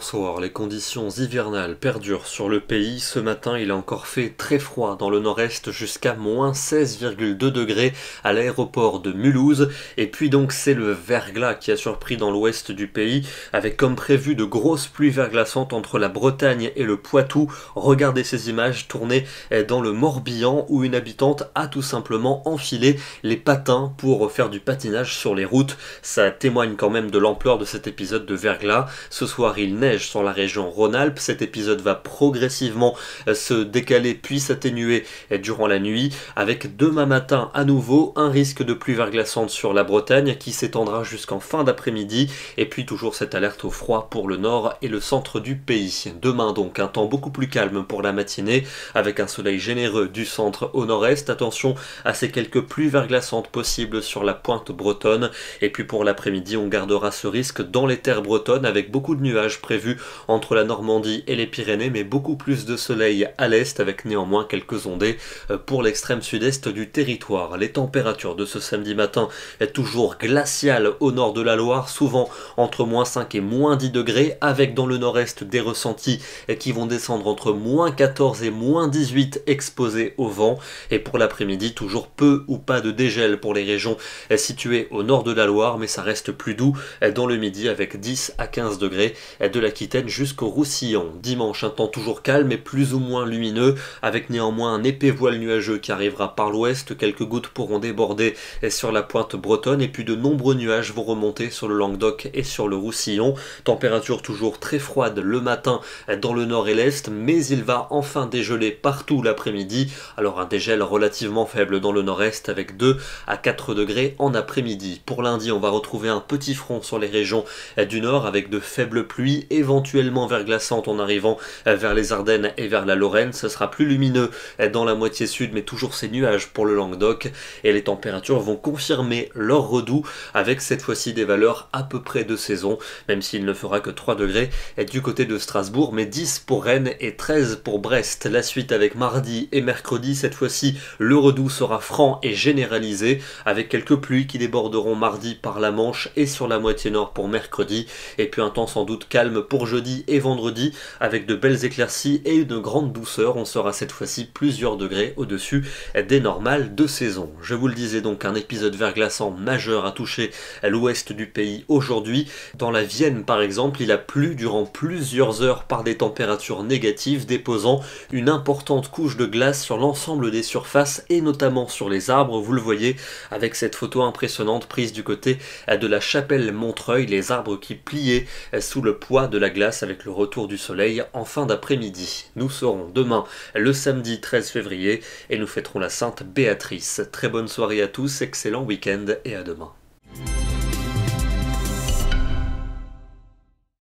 bonsoir, les conditions hivernales perdurent sur le pays. Ce matin, il a encore fait très froid dans le nord-est jusqu'à moins 16,2 degrés à l'aéroport de Mulhouse. Et puis donc c'est le verglas qui a surpris dans l'ouest du pays, avec comme prévu de grosses pluies verglaçantes entre la Bretagne et le Poitou. Regardez ces images tournées dans le Morbihan où une habitante a tout simplement enfilé les patins pour faire du patinage sur les routes. Ça témoigne quand même de l'ampleur de cet épisode de verglas. Ce soir il neige sur la région Rhône-Alpes, cet épisode va progressivement se décaler puis s'atténuer durant la nuit, avec demain matin à nouveau un risque de pluie verglaçante sur la Bretagne qui s'étendra jusqu'en fin d'après-midi, et puis toujours cette alerte au froid pour le nord et le centre du pays. Demain donc un temps beaucoup plus calme pour la matinée, avec un soleil généreux du centre au nord-est. Attention à ces quelques pluies verglaçantes possibles sur la pointe bretonne, et puis pour l'après-midi on gardera ce risque dans les terres bretonnes avec beaucoup de nuages prévus entre la Normandie et les Pyrénées, mais beaucoup plus de soleil à l'est avec néanmoins quelques ondées pour l'extrême sud-est du territoire. Les températures de ce samedi matin est toujours glaciales au nord de la Loire, souvent entre moins 5 et moins 10 degrés, avec dans le nord-est des ressentis qui vont descendre entre moins 14 et moins 18 exposés au vent. Et pour l'après-midi, toujours peu ou pas de dégel pour les régions situées au nord de la Loire, mais ça reste plus doux dans le midi avec 10 à 15 degrés de l'Aquitaine jusqu'au Roussillon. Dimanche, un temps toujours calme et plus ou moins lumineux, avec néanmoins un épais voile nuageux qui arrivera par l'ouest. Quelques gouttes pourront déborder sur la pointe bretonne, et puis de nombreux nuages vont remonter sur le Languedoc et sur le Roussillon. Température toujours très froide le matin dans le nord et l'est, mais il va enfin dégeler partout l'après-midi. Alors un dégel relativement faible dans le nord-est avec 2 à 4 degrés en après-midi. Pour lundi, on va retrouver un petit front sur les régions du nord avec de faibles pluies, éventuellement verglaçantes en arrivant vers les Ardennes et vers la Lorraine. Ce sera plus lumineux dans la moitié sud, mais toujours ces nuages pour le Languedoc, et les températures vont confirmer leur redout avec cette fois-ci des valeurs à peu près de saison, même s'il ne fera que 3 degrés du côté de Strasbourg, mais 10 pour Rennes et 13 pour Brest. La suite avec mardi et mercredi, cette fois-ci le redout sera franc et généralisé, avec quelques pluies qui déborderont mardi par la Manche et sur la moitié nord pour mercredi, et puis un temps sans doute calme pour jeudi et vendredi avec de belles éclaircies et une grande douceur. On sera cette fois-ci plusieurs degrés au-dessus des normales de saison. Je vous le disais donc, un épisode verglaçant majeur a touché l'ouest du pays aujourd'hui. Dans la Vienne par exemple, il a plu durant plusieurs heures par des températures négatives, déposant une importante couche de glace sur l'ensemble des surfaces et notamment sur les arbres. Vous le voyez avec cette photo impressionnante prise du côté de la chapelle Montreuil, les arbres qui pliaient sous le poids de la glace avec le retour du soleil en fin d'après-midi. Nous serons demain le samedi 13 février et nous fêterons la Sainte Béatrice. Très bonne soirée à tous, excellent week-end et à demain.